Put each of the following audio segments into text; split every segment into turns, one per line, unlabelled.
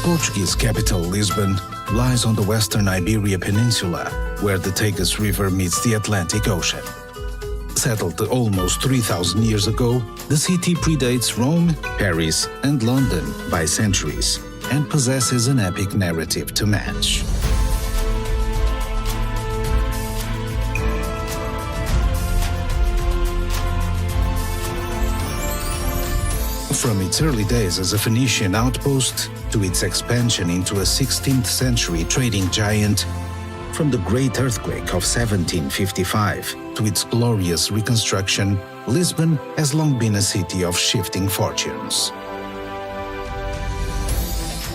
Portuguese capital, Lisbon, lies on the western Iberia Peninsula, where the Tagus River meets the Atlantic Ocean. Settled almost 3,000 years ago, the city predates Rome, Paris, and London by centuries and possesses an epic narrative to match. From its early days as a Phoenician outpost to its expansion into a 16th century trading giant, from the Great Earthquake of 1755 to its glorious reconstruction, Lisbon has long been a city of shifting fortunes.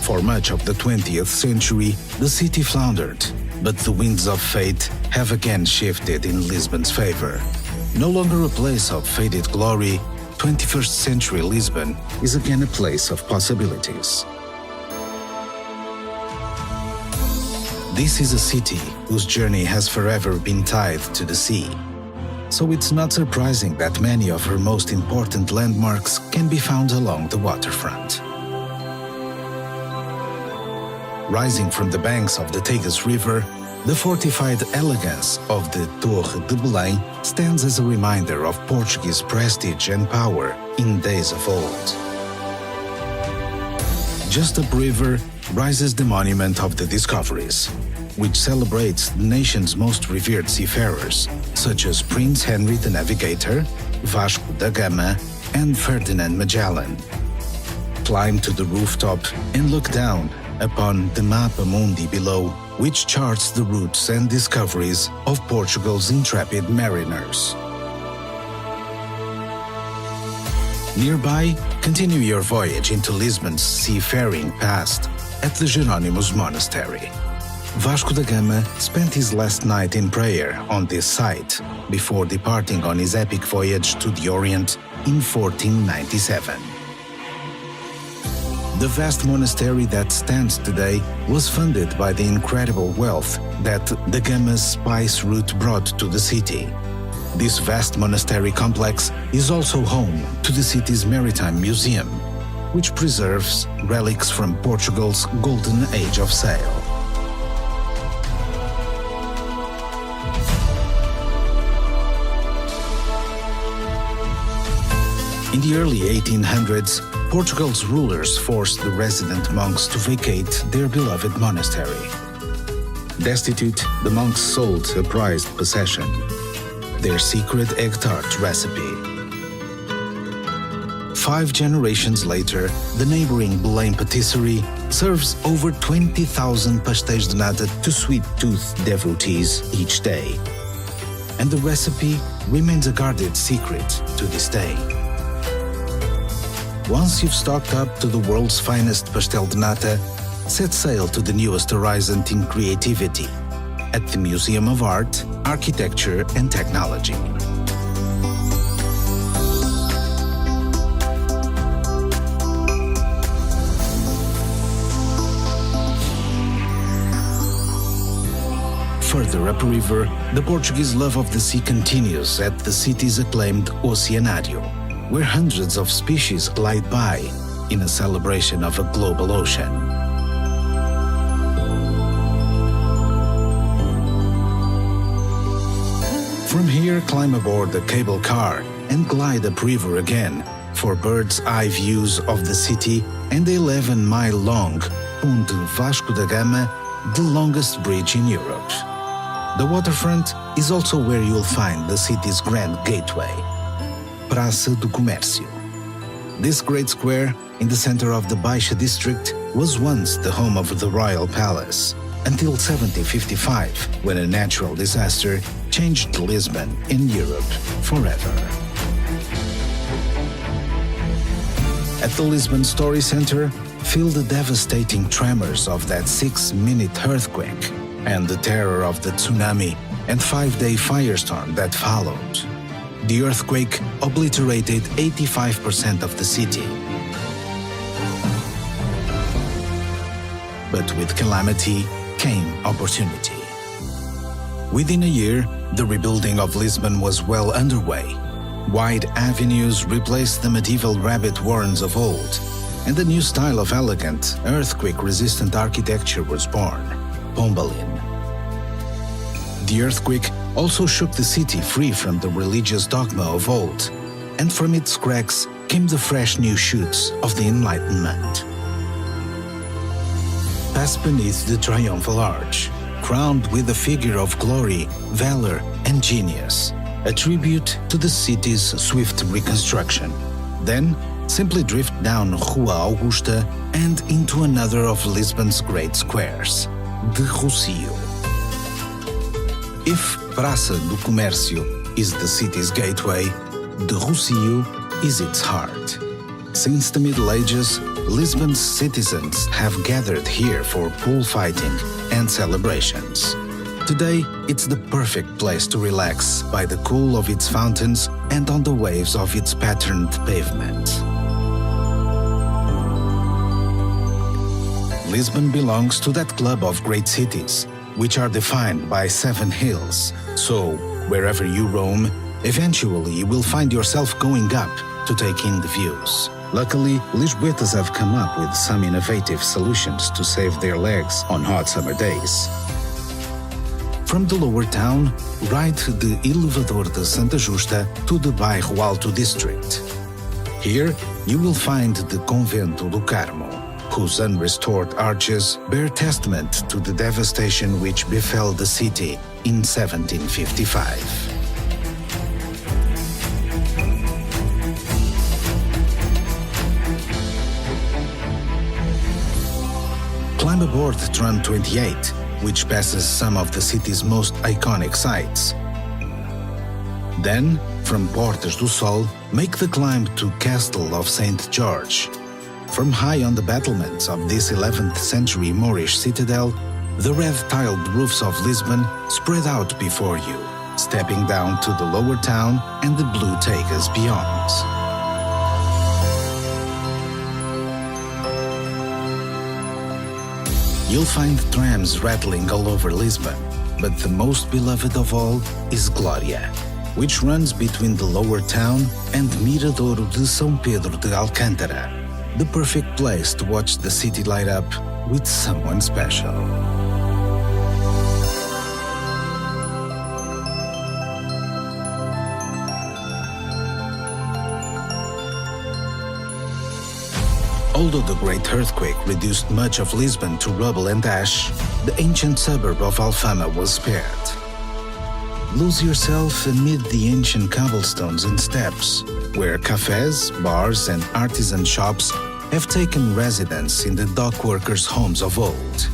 For much of the 20th century, the city floundered, but the winds of fate have again shifted in Lisbon's favor. No longer a place of faded glory, 21st century Lisbon is again a place of possibilities. This is a city whose journey has forever been tied to the sea. So it's not surprising that many of her most important landmarks can be found along the waterfront. Rising from the banks of the Tagus River, the fortified elegance of the Torre de Belém stands as a reminder of Portuguese prestige and power in days of old. Just upriver rises the Monument of the Discoveries, which celebrates the nation's most revered seafarers, such as Prince Henry the Navigator, Vasco da Gama, and Ferdinand Magellan. Climb to the rooftop and look down upon the Mapa Mundi below, which charts the routes and discoveries of Portugal's intrepid mariners. Nearby, continue your voyage into Lisbon's seafaring past at the Jerónimos Monastery. Vasco da Gama spent his last night in prayer on this site before departing on his epic voyage to the Orient in 1497. The vast monastery that stands today was funded by the incredible wealth that da Gama's spice route brought to the city. This vast monastery complex is also home to the city's Maritime Museum, which preserves relics from Portugal's golden age of sail. In the early 1800s, Portugal's rulers forced the resident monks to vacate their beloved monastery. Destitute, the monks sold a prized possession, their secret egg tart recipe. 5 generations later, the neighboring Belém patisserie serves over 20,000 pastéis de nata to sweet-toothed devotees each day. And the recipe remains a guarded secret to this day. Once you've stocked up to the world's finest pastel de nata, set sail to the newest horizon in creativity at the Museum of Art, Architecture and Technology. Further upriver, the Portuguese love of the sea continues at the city's acclaimed Oceanário, where hundreds of species glide by in a celebration of a global ocean. From here, climb aboard a cable car and glide upriver again for bird's-eye views of the city and the 11-mile-long Ponte Vasco da Gama, the longest bridge in Europe. The waterfront is also where you'll find the city's grand gateway, Praça do Comércio. This great square in the center of the Baixa district was once the home of the royal palace, until 1755, when a natural disaster changed Lisbon and Europe forever. At the Lisbon Story Center, feel the devastating tremors of that 6-minute earthquake and the terror of the tsunami and 5-day firestorm that followed. The earthquake obliterated 85% of the city. But with calamity came opportunity. Within a year, the rebuilding of Lisbon was well underway. Wide avenues replaced the medieval rabbit warrens of old. and a new style of elegant, earthquake-resistant architecture was born, Pombalin. The earthquake also shook the city free from the religious dogma of old, and from its cracks came the fresh new shoots of the Enlightenment. Pass beneath the triumphal arch, crowned with a figure of glory, valor, and genius, a tribute to the city's swift reconstruction. Then, simply drift down Rua Augusta and into another of Lisbon's great squares, de Rocio. If Praça do Comércio is the city's gateway, de Rocio is its heart. Since the Middle Ages, Lisbon's citizens have gathered here for bullfighting and celebrations. Today, it's the perfect place to relax by the cool of its fountains and on the waves of its patterned pavement. Lisbon belongs to that club of great cities, which are defined by 7 hills. So, wherever you roam, eventually you will find yourself going up to take in the views. Luckily, Lisboetas have come up with some innovative solutions to save their legs on hot summer days. From the lower town, ride the Elevador de Santa Justa to the Bairro Alto district. Here, you will find the Convento do Carmo, whose unrestored arches bear testament to the devastation which befell the city in 1755. Climb aboard Tram 28, which passes some of the city's most iconic sites. Then, from Portas do Sol, make the climb to Castle of St. George. From high on the battlements of this 11th century Moorish citadel, the red-tiled roofs of Lisbon spread out before you, stepping down to the lower town and the blue Tagus beyond. You'll find trams rattling all over Lisbon, but the most beloved of all is Glória, which runs between the lower town and Miradouro de São Pedro de Alcântara, the perfect place to watch the city light up with someone special. Although the great earthquake reduced much of Lisbon to rubble and ash, the ancient suburb of Alfama was spared. Lose yourself amid the ancient cobblestones and steps, where cafes, bars, and artisan shops have taken residence in the dock workers' homes of old.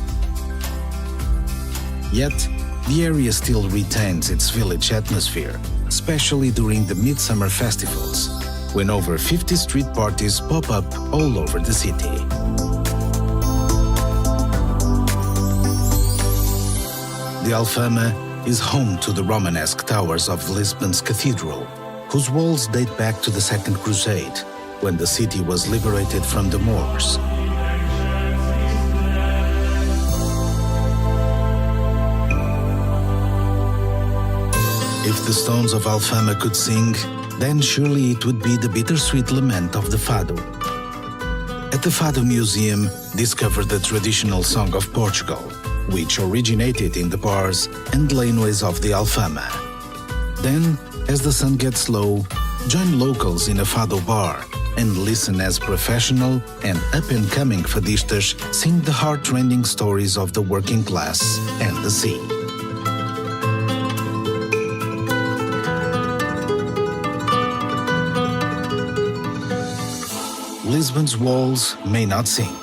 Yet, the area still retains its village atmosphere, especially during the midsummer festivals, when over 50 street parties pop up all over the city. The Alfama is home to the Romanesque towers of Lisbon's cathedral, whose walls date back to the Second Crusade, when the city was liberated from the Moors. If the stones of Alfama could sing, then surely it would be the bittersweet lament of the Fado. At the Fado Museum, discover the traditional song of Portugal, which originated in the bars and laneways of the Alfama. Then, as the sun gets low, join locals in a Fado bar and listen as professional and up-and-coming fadistas sing the heart-rending stories of the working class and the sea. Lisbon's walls may not sing,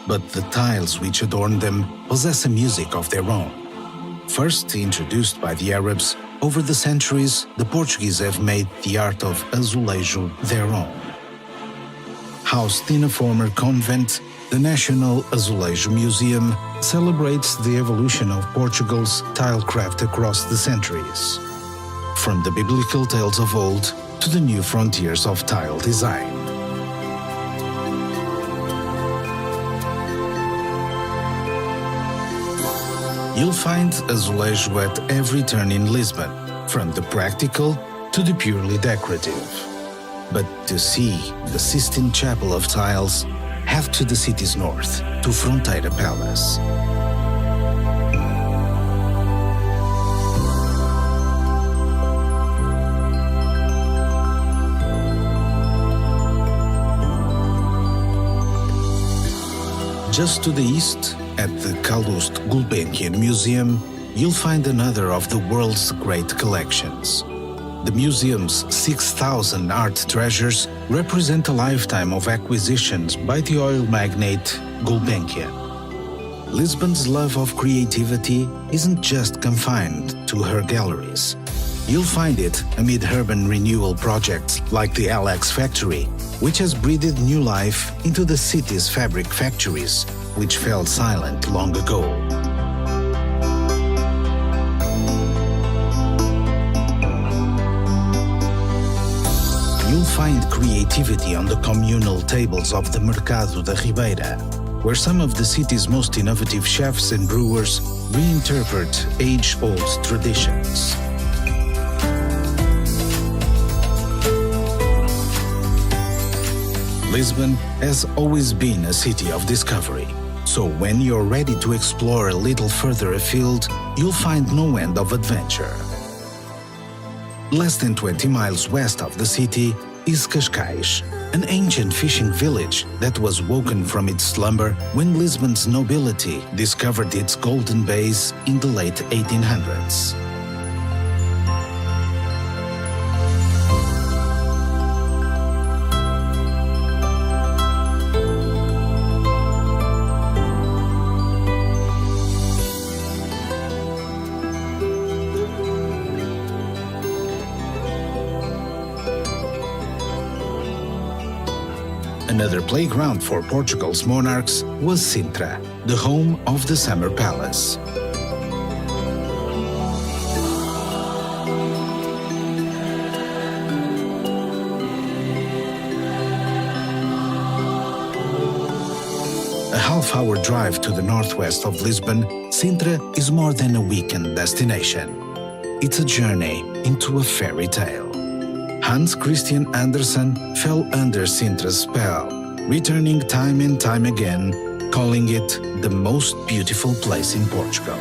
but the tiles which adorn them possess a music of their own. First introduced by the Arabs, over the centuries, the Portuguese have made the art of azulejo their own. Housed in a former convent, the National Azulejo Museum celebrates the evolution of Portugal's tile craft across the centuries, from the biblical tales of old to the new frontiers of tile design. You'll find azulejo at every turn in Lisbon, from the practical to the purely decorative. But to see the Sistine Chapel of tiles, head to the city's north, to Fronteira Palace. Just to the east, at the Calouste Gulbenkian Museum, you'll find another of the world's great collections. The museum's 6,000 art treasures represent a lifetime of acquisitions by the oil magnate Gulbenkian. Lisbon's love of creativity isn't just confined to her galleries. You'll find it amid urban renewal projects like the LX Factory, which has breathed new life into the city's fabric factories, which fell silent long ago. You'll find creativity on the communal tables of the Mercado da Ribeira, where some of the city's most innovative chefs and brewers reinterpret age-old traditions. Lisbon has always been a city of discovery, so when you're ready to explore a little further afield, you'll find no end of adventure. Less than 20 miles west of the city is Cascais, an ancient fishing village that was woken from its slumber when Lisbon's nobility discovered its golden bays in the late 1800s. Another playground for Portugal's monarchs was Sintra, the home of the Summer Palace. A half-hour drive to the northwest of Lisbon, Sintra is more than a weekend destination. It's a journey into a fairy tale. Hans Christian Andersen fell under Sintra's spell, returning time and time again, calling it the most beautiful place in Portugal.